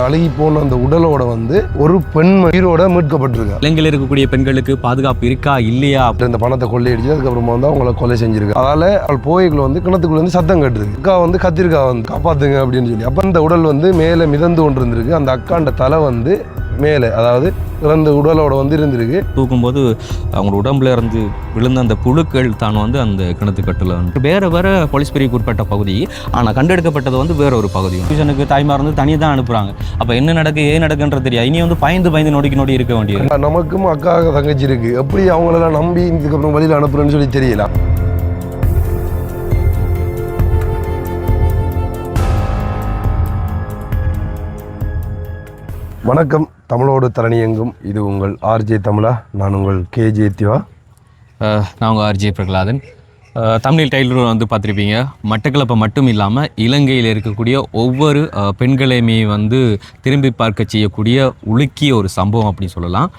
அழுகி போன அந்த உடலோட வந்து ஒரு பெண் உயிரோட மீட்கப்பட்டிருக்கா. இலங்கையில் இருக்கக்கூடிய பெண்களுக்கு பாதுகாப்பு இருக்கா இல்லையா? இந்த பணத்தை கொள்ளையடிச்சு அதுக்கப்புறமா வந்து அவங்கள கொலை செஞ்சிருக்கு. அதால அவள் போய்க்குள்ள வந்து கிணத்துக்குள்ள வந்து சத்தம் கட்டுருக்கு. அக்கா வந்து கத்திருக்கா வந்து காப்பாத்துங்க அப்படின்னு சொல்லி. அப்ப அந்த உடல் வந்து மேலே மிதந்து கொண்டு இருந்திருக்கு. அந்த அக்காண்ட தலை வந்து மேலே, அதாவது இறந்த உடலோட வந்து இருந்திருக்கு. தூக்கும்போது அவங்க உடம்புல இருந்து விழுந்த அந்த புழுக்கள் தான் வந்து அந்த கிணத்து கட்டுல வந்து வேற போலீஸ் பிரிவுக்கு உட்பட்ட பகுதி. ஆனால் கண்டெடுக்கப்பட்டது வந்து வேற ஒரு பகுதி. டியூஷனுக்கு தாய்மார் வந்து தனியாக தான் அனுப்புறாங்க. அப்போ என்ன நடக்கு ஏன் நடக்குன்றது தெரியாது. இனி வந்து பயந்து நோடி இருக்க வேண்டியது. நமக்கும் அக்கா தங்கச்சி இருக்கு, எப்படி அவங்களெல்லாம் நம்பி இதுக்கப்புறம் வழியில் அனுப்புறேன்னு சொல்லி தெரியல. வணக்கம், தமிழோடு தரணியெங்கும். இது உங்கள் ஆர்ஜே தமிழா. நான் உங்கள் கேஜே திவா. நான் உங்கள் ஆர்ஜே பிரகலாதன். தமிழ் டைலர் வந்து பார்த்துருப்பீங்க. மட்டக்களப்பை மட்டும் இல்லாமல் இலங்கையில் இருக்கக்கூடிய ஒவ்வொரு பெண்களையுமே வந்து திரும்பி பார்க்க செய்யக்கூடிய உலுக்கிய ஒரு சம்பவம் அப்படின்னு சொல்லலாம்.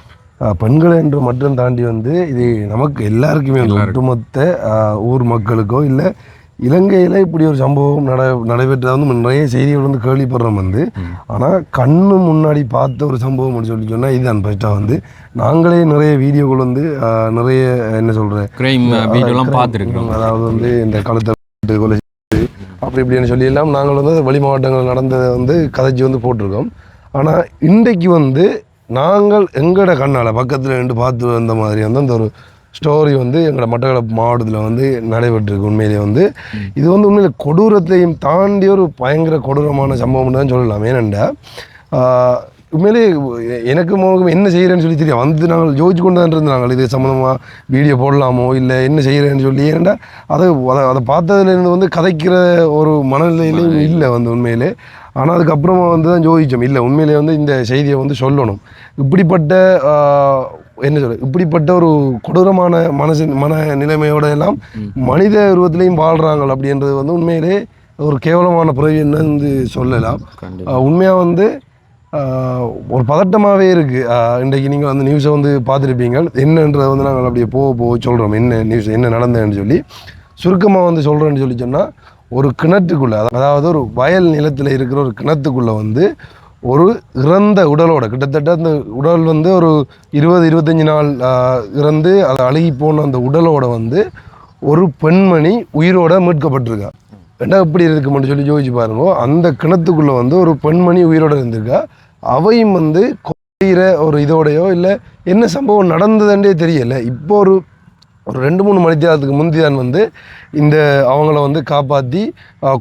பெண்கள் என்று மட்டும் தாண்டி வந்து இது நமக்கு எல்லாருக்குமே ஒட்டுமொத்த ஊர் மக்களுக்கோ இல்லை இலங்கையில் இப்படி ஒரு சம்பவம் நடைபெற்றதாக வந்து நிறைய செய்திகள் வந்து கேள்விப்படுறோம் வந்து. ஆனால் கண்ணு முன்னாடி பார்த்த ஒரு சம்பவம் அப்படின்னு சொல்லி சொன்னால் இதுதான் ஃபஸ்ட்டாக வந்து நாங்களே நிறைய வீடியோக்கள் வந்து நிறைய என்ன சொல்கிறேன் கிரைம் வீடியோலாம் பார்த்துருக்கோம். அதாவது வந்து இந்த கழுத்தை கொலை அப்படி இப்படின்னு சொல்லி எல்லாம் நாங்கள் வந்து வெளி மாவட்டங்கள் நடந்ததை வந்து கதைச்சி வந்து போட்டிருக்கோம். ஆனால் இன்றைக்கு வந்து நாங்கள் எங்களோட கண்ணால் பக்கத்தில் நின்று பார்த்து வந்த மாதிரி வந்து அந்த ஒரு ஸ்டோரி வந்து எங்களோட மட்டக்களப்பு மாவட்டத்தில் வந்து நடைபெற்றிருக்கு. உண்மையிலேயே வந்து இது வந்து உண்மையிலே கொடூரத்தையும் தாண்டி ஒரு பயங்கர கொடூரமான சம்பவம்னு தான் சொல்லலாம். ஏனெண்டா உண்மையிலே எனக்கு என்ன செய்கிறேன்னு சொல்லி தெரியும் வந்து நாங்கள் யோசிச்சு கொண்டு தான் இருந்தாங்க இது சம்மந்தமாக வீடியோ போடலாமோ இல்லை என்ன செய்கிறேன்னு சொல்லி. ஏனெண்டா அதை பார்த்ததுலேருந்து வந்து கதைக்கிற ஒரு மனநிலையிலையும் இல்லை வந்து உண்மையிலே. ஆனால் அதுக்கப்புறமா வந்து தான் யோசித்தோம், இல்லை உண்மையிலே வந்து இந்த செய்தியை வந்து சொல்லணும். இப்படிப்பட்ட இப்படிப்பட்ட ஒரு கொடூரமான மன நிலைமையோட எல்லாம் மனித உருவத்திலையும் வாழ்கிறாங்க அப்படின்றது வந்து உண்மையிலே ஒரு கேவலமான பிறவின்னு வந்து சொல்லலாம். உண்மையாக வந்து ஒரு பதட்டமாகவே இருக்குது. இன்றைக்கு நீங்கள் வந்து நியூஸை வந்து பார்த்துருப்பீங்க. என்னன்றதை வந்து நாங்கள் அப்படியே போக சொல்கிறோம், என்ன நியூஸ் என்ன நடந்ததுன்னு சொல்லி. சுருக்கமாக வந்து சொல்கிறேன்னு சொல்லி சொன்னால், ஒரு கிணற்றுக்குள்ளே, அதாவது ஒரு வயல் நிலத்தில் இருக்கிற ஒரு கிணத்துக்குள்ளே வந்து ஒரு இறந்த உடலோட, கிட்டத்தட்ட அந்த உடல் வந்து ஒரு 20-25 நாள் இறந்து அதை அழுகி போன அந்த உடலோட வந்து ஒரு பெண்மணி உயிரோட மீட்கப்பட்டிருக்கா. என்ன எப்படி இருக்குமென்னு சொல்லி யோசிச்சு பாருங்க. அந்த கிணத்துக்குள்ளே வந்து ஒரு பெண்மணி உயிரோட இருந்திருக்கா. அவையும் வந்து கொய்கிற ஒரு இதோடையோ இல்லை என்ன சம்பவம் நடந்ததுன்றே தெரியல. இப்போ ஒரு 2-3 மணித்தியாலத்துக்கு முந்திதான் வந்து இந்த அவங்கள வந்து காப்பாற்றி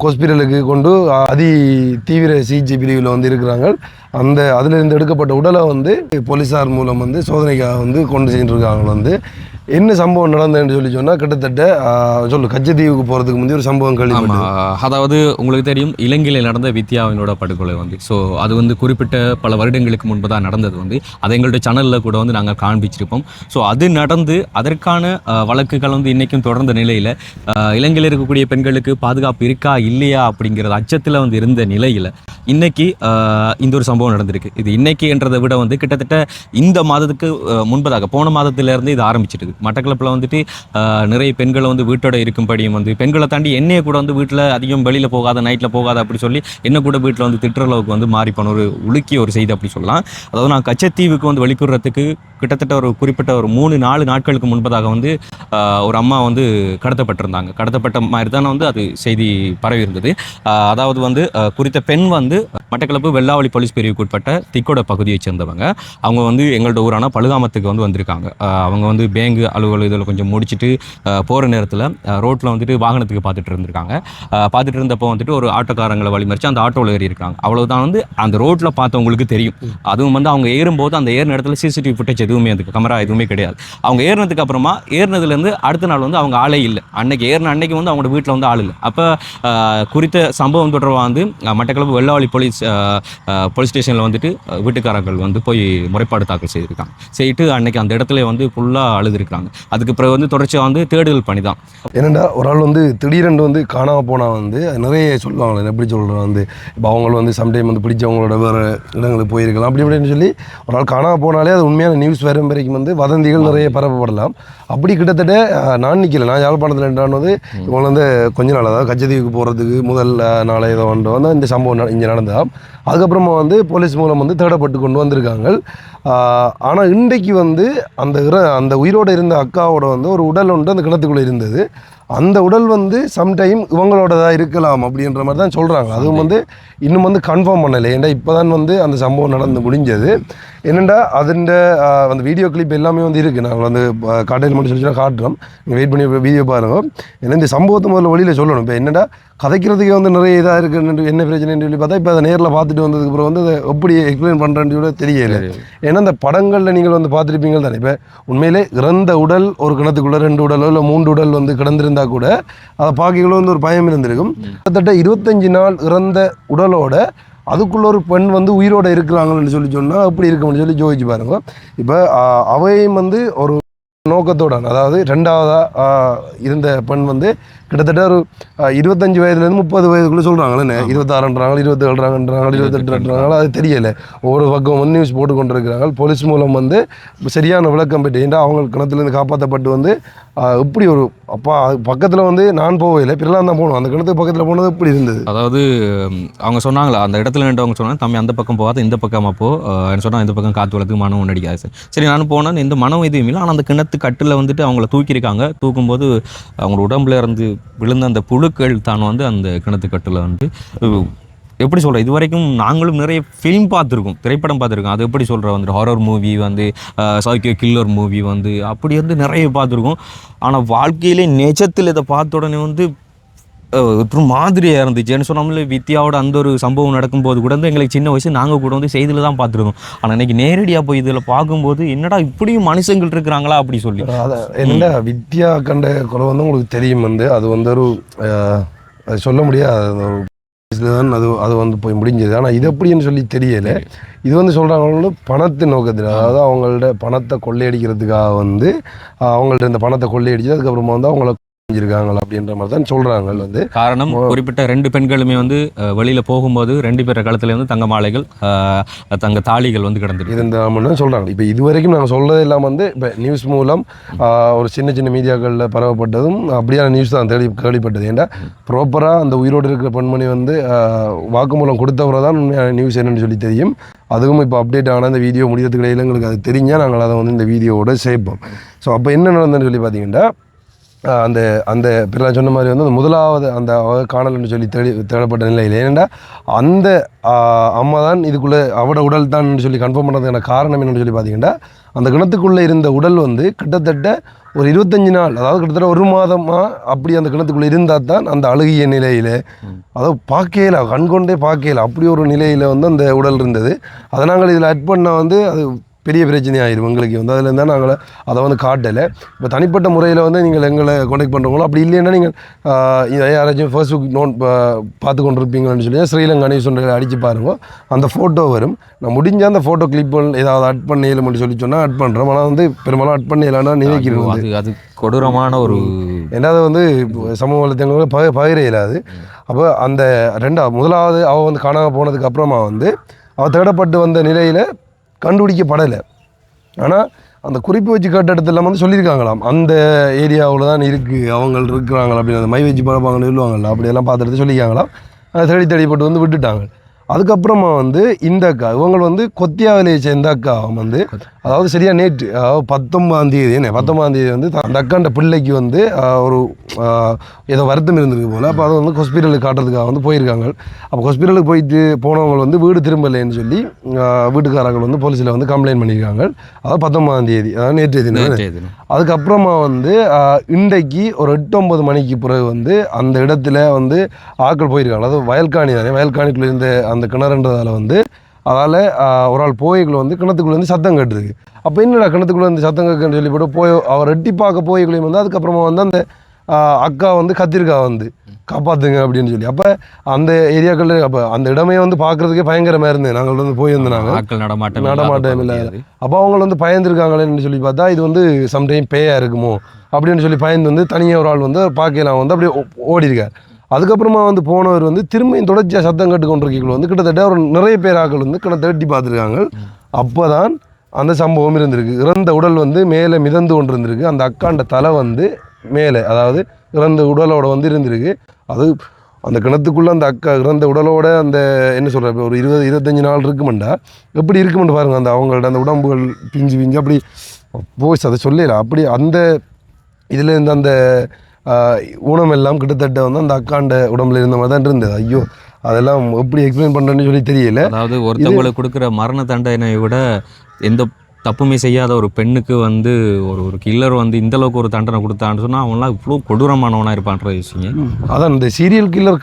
ஹாஸ்பிட்டலுக்கு கொண்டு அதி தீவிர சிகிச்சை பிரிவில் வந்து இருக்கிறாங்க. அதிலிருந்து எடுக்கப்பட்ட உடலை வந்து போலீஸார் மூலம் வந்து சோதனைக்காக வந்து கொண்டு செஞ்சுருக்காங்க. வந்து என்ன சம்பவம் நடந்ததுன்னு சொல்லி சொன்னால், கிட்டத்தட்ட கச்சத்தீவுக்கு போகிறதுக்கு முந்தைய ஒரு சம்பவம் கேள்விப்பட்டோம். அதாவது உங்களுக்கு தெரியும், இலங்கையில் நடந்த வித்யாவினோட படுகொலை வந்து அது வந்து குறிப்பிட்ட பல வருடங்களுக்கு முன்பு தான் நடந்தது வந்து. அதை எங்களுடைய சேனலில் கூட வந்து நாங்கள் காண்பிச்சிருப்போம். ஸோ அது நடந்து அதற்கான வழக்குகள் வந்து இன்றைக்கும் தொடர்ந்த நிலையில் இலங்கையில் இருக்கக்கூடிய பெண்களுக்கு பாதுகாப்பு இருக்கா இல்லையா அப்படிங்கிறது அச்சத்தில் வந்து இருந்த நிலையில் இன்னைக்கு இந்த ஒரு சம்பவம் நடந்திருக்கு. இது இன்னைக்கு என்றதை விட வந்து கிட்டத்தட்ட இந்த மாதத்துக்கு முன்பதாக போன மாதத்திலேருந்து இது ஆரம்பிச்சிட்டு மட்டக்களப்பில் வந்துட்டு நிறைய பெண்களை வந்து வீட்டோட இருக்கும்படியும் வந்து பெண்களை தாண்டி என்னைய கூட வந்து வீட்டில் அதிகம் வெளியில் போகாத, நைட்டில் போகாத அப்படி சொல்லி என்ன கூட வீட்டில் வந்து திட்டுற அளவுக்கு வந்து மாறி போன ஒரு உலுக்கிய ஒரு செய்தி அப்படி சொல்லலாம். அதாவது நான் கச்சத்தீவுக்கு வந்து வெளிக்கூறதுக்கு கிட்டத்தட்ட ஒரு குறிப்பிட்ட ஒரு 3-4 நாட்களுக்கு முன்பதாக வந்து ஒரு அம்மா வந்து கடத்தப்பட்டிருந்தாங்க. கடத்தப்பட்ட மாதிரி தானே வந்து அது செய்தி பரவி இருந்தது. அதாவது வந்து குறித்த பெண் வந்து மட்டக்களப்பு வெள்ளாவளி போலீஸ் பிரிவுக்கு உட்பட்ட திக்கோட பகுதியை சேர்ந்தவங்க. அவங்க வந்து எங்களோட ஊரான பழுகாமத்துக்கு வந்து வந்திருக்காங்க. அவங்க வந்து பேங்கு அலுவலகம் இதில் கொஞ்சம் முடிச்சுட்டு போகிற நேரத்தில் ரோட்டில் வந்துட்டு வாகனத்துக்கு பார்த்துட்டு இருந்திருக்காங்க. பார்த்துட்டு இருந்தப்போ வந்துட்டு ஒரு ஆட்டோக்காரங்களை வழிமறிச்சு அந்த ஆட்டோவில் ஏறி இருக்காங்க. அவ்வளவுதான் வந்து அந்த ரோட்டில் பார்த்தவங்களுக்கு தெரியும். அதுவும் வந்து அவங்க ஏறும்போது அந்த ஏறின இடத்துல சிசிடிவி ஃபுட்டேஜ் எதுவுமே அதுக்கு கேமரா எதுவுமே கிடையாது. அவங்க ஏறினதுக்கு அப்புறமா ஏறினதுலேருந்து அடுத்த நாள் வந்து அவங்க ஆளே இல்லை. அன்னைக்கு வந்து அவங்களோட வீட்டில் வந்து ஆள் இல்லை. அப்போ குறித்த சம்பவம் தொடர்பாக வந்து மட்டக்களப்பு வெள்ளாவளி போலீஸ் ஸ்டேஷனில் வந்துட்டு வீட்டுக்காரர்கள் வந்து போய் முறைப்பாடு தாக்கல் செய்திருக்காங்க. செய்யிட்டு அன்னைக்கு அந்த இடத்துல வந்து ஃபுல்லாக அழுதுருக்காங்க. இருக்கிறாங்க. அதுக்கு பிறகு வந்து தொடர்ச்சியாக வந்து தேடுதல் பணி தான். என்னென்னா ஒரு ஆள் வந்து திடீரென்று வந்து காணாமல் போனால் வந்து நிறைய சொல்லுவாங்களே, எப்படி சொல்கிறேன் வந்து இப்போ அவங்க வந்து சம்டைம் வந்து பிடிச்சவங்களோட வேறு இடங்களுக்கு போயிருக்கலாம் அப்படி இப்படின்னு சொல்லி ஒரு ஆள் காணாமல் போனாலே அது உண்மையான நியூஸ் வரும் வரைக்கும் வந்து வதந்திகள் நிறைய பரப்பப்படலாம். அப்படி கிட்டத்தட்ட நான் நிற்கல, நான் யாழ்ப்பாணத்தில் வந்து இவங்க வந்து கொஞ்ச நாள் அதாவது கச்சதீவுக்கு போகிறதுக்கு முதல் நாளை ஏதோ ஒன்று வந்து இந்த சம்பவம் இங்கே நடந்ததாம். அதுக்கப்புறமா வந்து போலீஸ் மூலம் வந்து தேடப்பட்டு கொண்டு வந்திருக்காங்க. ஆனால் இன்றைக்கு வந்து அந்த உயிரோடு இருந்த அக்காவோட வந்து ஒரு உடல் ஒன்று அந்த கிணத்துக்குள்ளே இருந்தது. அந்த உடல் வந்து சம்டைம் இவங்களோடதாக இருக்கலாம் அப்படின்ற மாதிரி தான் சொல்கிறாங்க. அதுவும் வந்து இன்னும் வந்து கன்ஃபார்ம் பண்ணலை. ஏன்னா இப்போ தான் வந்து அந்த சம்பவம் நடந்து முடிஞ்சது. என்னென்னா அதுண்ட அந்த வீடியோ கிளிப் எல்லாமே வந்து இருக்குது. நாங்கள் வந்து காட்டையில் மட்டும் சொல்லி காட்டுறோம், நீங்கள் வெயிட் பண்ணி வீடியோ பாருங்கள். ஏன்னா இந்த சம்பவத்தை முதல்ல வழியில் சொல்லணும். இப்போ என்னடா கதைக்கிறதுக்கே வந்து நிறைய இதாக இருக்குன்னு என்ன பிரச்சனைன்னு சொல்லி பார்த்தா இப்போ அதை நேரில் பார்த்துட்டு வந்ததுக்கப்புறம் வந்து அதை எப்படி எக்ஸ்பிளைன் பண்ணுறேன்னு கூட தெரியல. ஏன்னா இந்த படங்களில் நீங்கள் வந்து பார்த்துருப்பீங்க தானே. இப்போ உண்மையிலே இறந்த உடல் ஒரு கிணத்துக்குள்ளே 2 உடலோ இல்லை 3 உடல் வந்து கிடந்திருந்தால் கூட அதை பார்க்கல வந்து ஒரு பயம் இருந்திருக்கும். கிட்டத்தட்ட 25 நாள் இறந்த உடலோட அதுக்குள்ள ஒரு பெண் வந்து உயிரோடு இருக்கிறாங்கன்னு சொல்லி சொன்னால் அப்படி இருக்கும்னு சொல்லி யோசிச்சு பாருங்க. இப்போ அவையும் வந்து ஒரு நோக்கத்தோட, அதாவது 2ஆவதாக இருந்த பெண் வந்து கிட்டத்தட்ட ஒரு 25 வயதுலேருந்து 30 வயதுக்குள்ளே சொல்கிறாங்களே, 26ன்றாங்க, 27ன்றாங்க, 28ன்றாங்க, அது தெரியலை. ஒவ்வொரு பக்கம் வந்து நியூஸ் போட்டு கொண்டு இருக்கிறாங்க. போலீஸ் மூலம் வந்து சரியான விளக்கம் பெற்று, ஏன்னா அவங்க கிணத்துலேருந்து காப்பாற்றப்பட்டு வந்து இப்படி ஒரு அப்பா பக்கத்தில் வந்து நான் போகலை, பிறலாம் தான் போகணும். அந்த கிணத்துக்கு பக்கத்தில் போனது இப்படி இருந்தது. அதாவது அவங்க சொன்னாங்களா அந்த இடத்துல நின்றவங்க சொன்னாங்க, தம்பி அந்த பக்கம் போகாத இந்த பக்கம் அப்போ சொன்னால் இந்த பக்கம் காற்று வளர்த்துக்கு மனம் ஒன்று அடிக்காது. சரி நானும் போனேன், எந்த மனம் எதுவும் இல்லை. ஆனால் அந்த கிணத்து கட்டில் வந்துட்டு அவங்கள தூக்கியிருக்காங்க. தூக்கும்போது அவங்களோட உடம்புல இருந்து விழுந்த அந்த புழுக்கள் தான் வந்து அந்த கிணத்து கட்டில் வந்து எப்படி சொல்கிறேன், இது வரைக்கும் நாங்களும் நிறைய ஃபிலிம் பார்த்துருக்கோம், திரைப்படம் பார்த்துருக்கோம். அது எப்படி சொல்கிற வந்துட்டு ஹாரர் மூவி வந்து சைக்கோ கில்லர் மூவி வந்து அப்படி வந்து நிறைய பார்த்துருக்கோம். ஆனால் வாழ்க்கையிலே நிஜத்தில் இதை பார்த்த உடனே வந்து ஒரு மாதிரியாக இருந்துச்சு. என்ன சொன்னாமலே வித்யாவோட அந்த ஒரு சம்பவம் நடக்கும்போது கூட வந்து எங்களுக்கு சின்ன வயசு நாங்கள் கூட வந்து செய்தியில் தான் பார்த்துருக்கோம். ஆனால் இன்றைக்கி நேரடியாக போய் இதில் பார்க்கும்போது என்னடா இப்படியும் மனுஷங்கள் இருக்கிறாங்களா அப்படி சொல்லி. அதை என்ன வித்யா கண்ட குறை வந்து உங்களுக்கு தெரியும் வந்து அது வந்து ஒரு அது சொல்ல முடியாது தான் அது வந்து போய் முடிஞ்சது. ஆனால் இது எப்படின்னு சொல்லி தெரியலை. இது வந்து சொல்கிறாங்க பணத்தின் நோக்கத்தில், அதாவது அவங்கள்ட்ட பணத்தை கொள்ளையடிக்கிறதுக்காக வந்து அவங்கள்ட்ட இந்த பணத்தை கொள்ளையடிச்சு அதுக்கப்புறமா வந்து அவங்கள இருக்காங்களா அப்படின்ற மாதிரி தான் சொல்றாங்க. வந்து காரணம் குறிப்பிட்ட 2 பெண்களுமே வந்து வெளியில போகும்போது 2 பேர் களத்துல வந்து தங்க மாலைகள் தங்க தாலிகள் வந்து கிடந்துருக்கு இருந்தா சொல்றாங்க. இப்போ இது வரைக்கும் நாங்கள் சொல்றது எல்லாம் வந்து இப்போ நியூஸ் மூலம் ஒரு சின்ன சின்ன மீடியாக்களில் பரவப்பட்டதும் அப்படியான நியூஸ் தான் கேள்விப்பட்டது. ஏன்னா ப்ராப்பராக அந்த உயிரோடு இருக்கிற பெண்மணி வந்து வாக்குமூலம் கொடுத்தவரை தான் நியூஸ் என்னன்னு சொல்லி தெரியும். அதுவும் இப்போ அப்டேட் ஆனால் இந்த வீடியோ முடியறதுக்கு இடையில எங்களுக்கு அது தெரிஞ்சால் நாங்கள் அதை வந்து இந்த வீடியோவோட சேர்ப்போம். ஸோ அப்போ என்ன நடந்ததுன்னு சொல்லி பார்த்தீங்கன்னா அந்த பிறகு சொன்ன மாதிரி வந்து முதலாவது அந்த காணல்னு சொல்லி தேடப்பட்ட நிலையில், ஏன்னா அந்த அம்மா தான் இதுக்குள்ளே அவட உடல் தான் சொல்லி கன்ஃபார்ம் பண்ணுறதுக்கான காரணம் என்னென்னு சொல்லி பார்த்தீங்கன்னா அந்த கிணத்துக்குள்ளே இருந்த உடல் வந்து கிட்டத்தட்ட ஒரு 25 நாள், அதாவது கிட்டத்தட்ட 1 மாதமாக அப்படி அந்த கிணத்துக்குள்ளே இருந்தால் தான் அந்த அழுகிய நிலையில், அதாவது பார்க்கல கண்கொண்டே பார்க்கல அப்படி ஒரு நிலையில் வந்து அந்த உடல் இருந்தது. அதை நாங்கள் இதில் அட் பண்ண வந்து அது பெரிய பிரச்சனை ஆயிடும் எங்களுக்கு வந்து. அதில் இருந்தால் நாங்கள் அதை வந்து காட்டலை. இப்போ தனிப்பட்ட முறையில் வந்து நீங்கள் எங்களை கான்டெக்ட் பண்ணுறவங்களோ அப்படி இல்லைன்னா நீங்கள் யாராச்சும் ஃபேஸ்புக் பார்த்து கொண்டு இருப்பீங்கன்னு சொல்லி ஸ்ரீலங்கா நியூஸ் ஒன்றில் அடித்து பாருங்க, அந்த ஃபோட்டோ வரும். நான் முடிஞ்ச அந்த ஃபோட்டோ கிளிப் ஏதாவது அட் பண்ணலைன்னு சொல்லி சொன்னால் அட் பண்ணுறோம். ஆனால் வந்து பெரும்பாலும் அட் பண்ணலான்னா நினைக்கிறேன் அது கொடூரமான ஒரு என்னது வந்து சமூக வலைத்தளங்களை பகிர இயலாது. அப்போ அந்த முதலாவது அவள் வந்து காணாமல் போனதுக்கு அப்புறமா வந்து அவள் தேடப்பட்டு வந்த நிலையில் கண்டுபிடிக்கப்படலை. ஆனால் அந்த குறிப்பு வச்சு கேட்ட இடத்துல வந்து சொல்லியிருக்காங்களாம் அந்த ஏரியாவில் தான் இருக்குது அவங்க இருக்கிறாங்களா அப்படின்னு, அந்த மை வச்சு பார்ப்பாங்கன்னு சொல்லுவாங்கள்ல, அப்படியெல்லாம் பார்த்துட்டு சொல்லியிருக்காங்களாம். அதை தேடிப்பட்டு வந்து விட்டுட்டாங்க. அதுக்கப்புறமா வந்து இந்த அக்கா இவங்க வந்து கொத்தியாவிலேயே சேர்ந்த அக்கா வந்து, அதாவது சரியா நேற்று 19ஆம் தேதி வந்து அந்த அக்காண்ட பிள்ளைக்கு வந்து ஒரு ஏதோ வருத்தம் இருந்திருக்கு போல். அப்போ அதை வந்து ஹாஸ்பிட்டலுக்கு காட்டுறதுக்காக வந்து போயிருக்காங்க. அப்போ ஹாஸ்பிட்டலுக்கு போனவங்க வந்து வீடு திரும்பலைன்னு சொல்லி வீட்டுக்காரர்கள் வந்து போலீஸில் வந்து கம்ப்ளைண்ட் பண்ணியிருக்காங்க. அதாவது 19ஆம் தேதி, அதாவது நேற்றைய தினம். அதுக்கப்புறமா வந்து இன்றைக்கு ஒரு 8-9 மணிக்கு பிறகு வந்து அந்த இடத்துல வந்து ஆட்கள் போயிருக்காங்க. அதாவது வயல்காணி தானே, வயல்காணிக்குள்ளே இருந்த அந்த கிணறுன்றதால வந்து அதால் ஒரு ஆள் போய்க்குள்ள வந்து கிணத்துக்குள்ளே வந்து சத்தம் கேட்டுருக்கு. அப்போ என்னடா கிணத்துக்குள்ளே வந்து சத்தம் கேட்குன்னு சொல்லி போட்டு அவர் எட்டி பார்க்க போய்க்குள்ளேயும் வந்து அதுக்கப்புறமா வந்து அந்த அக்கா வந்து கத்திருக்கா வந்து காப்பாற்றுங்க அப்படின்னு சொல்லி. அப்போ அந்த ஏரியாக்களில் அப்போ அந்த இடமே வந்து பார்க்குறதுக்கே பயங்கரமாக இருந்தது. நாங்கள் வந்து போயிருந்தாங்க நடமாட்டம் இல்லை. அப்போ அவங்க வந்து பயந்துருக்காங்களேன்னு சொல்லி பார்த்தா இது வந்து சம்டைம் பேயாக இருக்குமோ அப்படின்னு சொல்லி பயந்து வந்து தனியாக ஒரு ஆள் வந்து பார்க்கலாம் வந்து அப்படியே ஓடிருக்கார். அதுக்கப்புறமா வந்து போனவர் வந்து திரும்பியும் தொடர்ச்சியாக சத்தம் கட்டு கொண்டிருக்கீங்க வந்து கிட்டத்தட்ட ஒரு நிறைய பேர் ஆக்கள் வந்து கிட்ட எட்டி பார்த்துருக்காங்க. அப்போ தான் அந்த சம்பவம் இருந்திருக்கு. இறந்த உடல் வந்து மேலே மிதந்து கொண்டு இருந்திருக்கு. அந்த அக்காண்ட தலை வந்து மேலே, அதாவது இறந்த உடலோட வந்து இருந்திருக்கு. அது அந்த கிணத்துக்குள்ளே அந்த அக்கா இறந்த உடலோட அந்த என்ன சொல்கிற ஒரு 20-25 நாள் இருக்குமெண்டா எப்படி இருக்குமெண்டு பாருங்கள். அந்த அவங்களோட அந்த உடம்புகள் பிஞ்சு அப்படி போய்ஸ் அதை சொல்லல. அப்படி அந்த இதில் இருந்து அந்த ஊனம் எல்லாம் கிட்டத்தட்ட வந்து அந்த அக்காண்ட உடம்புல இருந்த மாதிரி தான் இருந்தது. ஐயோ, அதெல்லாம் எப்படி எக்ஸ்பிளைன் பண்ணுறேன்னு சொல்லி தெரியல. அதாவது ஒருத்தவங்களுக்கு கொடுக்குற மரண தண்டனையை விட எந்த தப்புமே செய்யாத ஒரு பெண்ணுக்கு வந்து ஒரு கில்லர் வந்து இந்த அளவுக்கு ஒரு தண்டனை கொடுத்தான்னு சொன்னால் அவங்களாம் இவ்வளோ கொடூரமானவனாக இருப்பான்ற விஷயம். அதான் இந்த சீரியல் கில்லர்